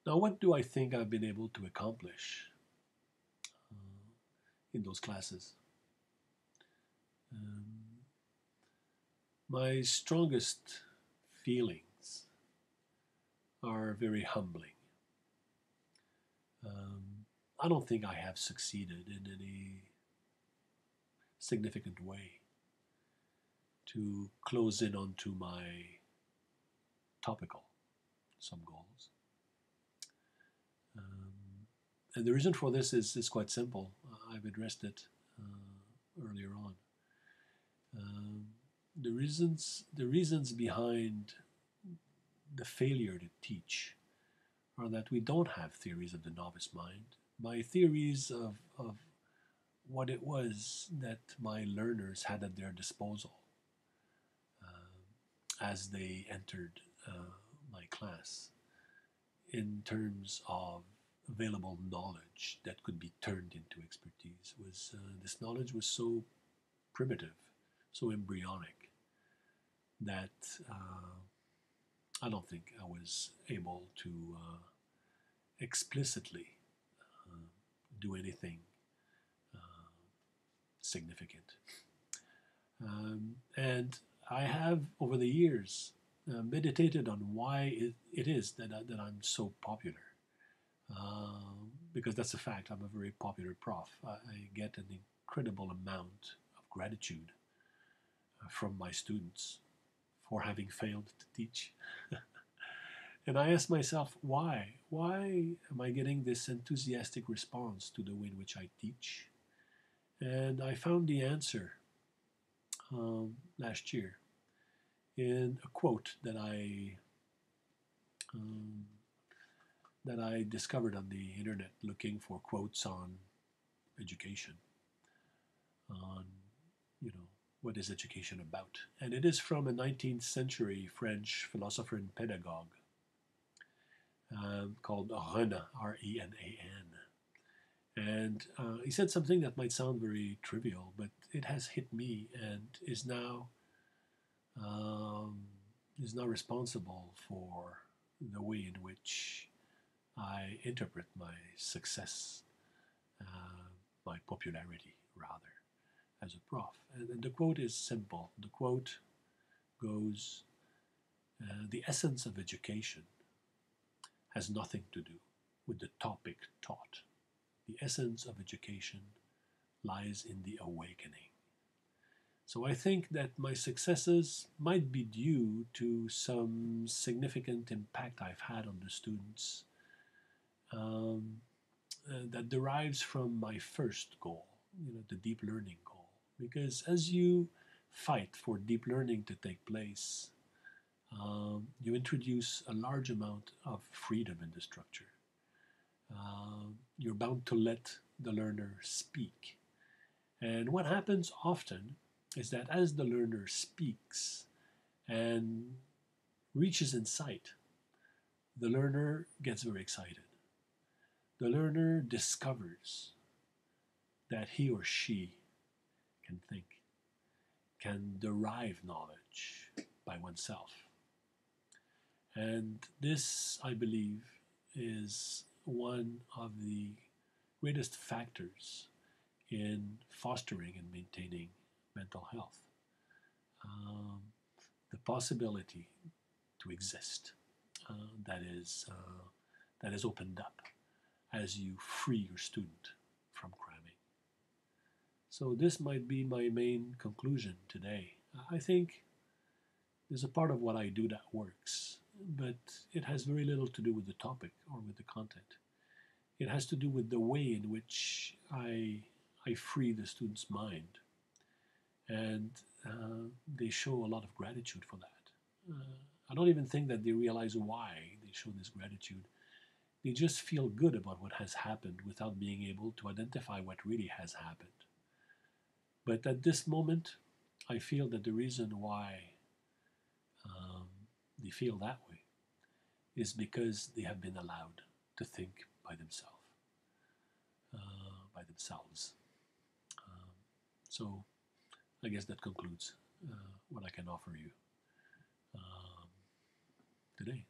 Now, what do I think I've been able to accomplish in those classes? Um, my strongest feelings are very humbling. Um, I don't think I have succeeded in any significant way to close in onto my topical some goals. And the reason for this is quite simple. I've addressed it earlier on. Um, the reasons behind the failure to teach are that we don't have theories of the novice mind. My theories of what it was that my learners had at their disposal as they entered my class in terms of available knowledge that could be turned into expertise was this knowledge was so primitive, so embryonic that I don't think I was able to explicitly uh, do anything significant. And I have, over the years, meditated on why it is that I'm so popular. Because that's a fact. I'm a very popular prof. I get an incredible amount of gratitude from my students for having failed to teach. And I ask myself, why? Why am I getting this enthusiastic response to the way in which I teach? And I found the answer last year in a quote um, that I discovered on the internet looking for quotes on education, on what is education about, and it is from a 19th century French philosopher and pedagogue called Renan, Renan. And he said something that might sound very trivial, but it has hit me and um, is now responsible for the way in which I interpret my success, my popularity rather, as a prof. And the quote is simple. The quote goes, "The essence of education has nothing to do with the topic taught. The essence of education lies in the awakening." So I think that my successes might be due to some significant impact I've had on the students um, that derives from my first goal, the deep learning goal. Because as you fight for deep learning to take place, you introduce a large amount of freedom in the structure. You're bound to let the learner speak. And what happens often is that as the learner speaks and reaches insight, the learner gets very excited. The learner discovers that he or she can think, can derive knowledge by oneself. And this, I believe, is one of the greatest factors in fostering and maintaining mental health. Um, the possibility to exist uh, that is that is opened up as you free your student from cramming. So this might be my main conclusion today. I think there's a part of what I do that works, but it has very little to do with the topic or with the content. It has to do with the way in which I free the student's mind, and they show a lot of gratitude for that. I don't even think that they realize why they show this gratitude. They just feel good about what has happened without being able to identify what really has happened. But at this moment, I feel that the reason why um, they feel that way is because they have been allowed to think by themselves. By themselves. Um, so I guess that concludes what I can offer you um, today.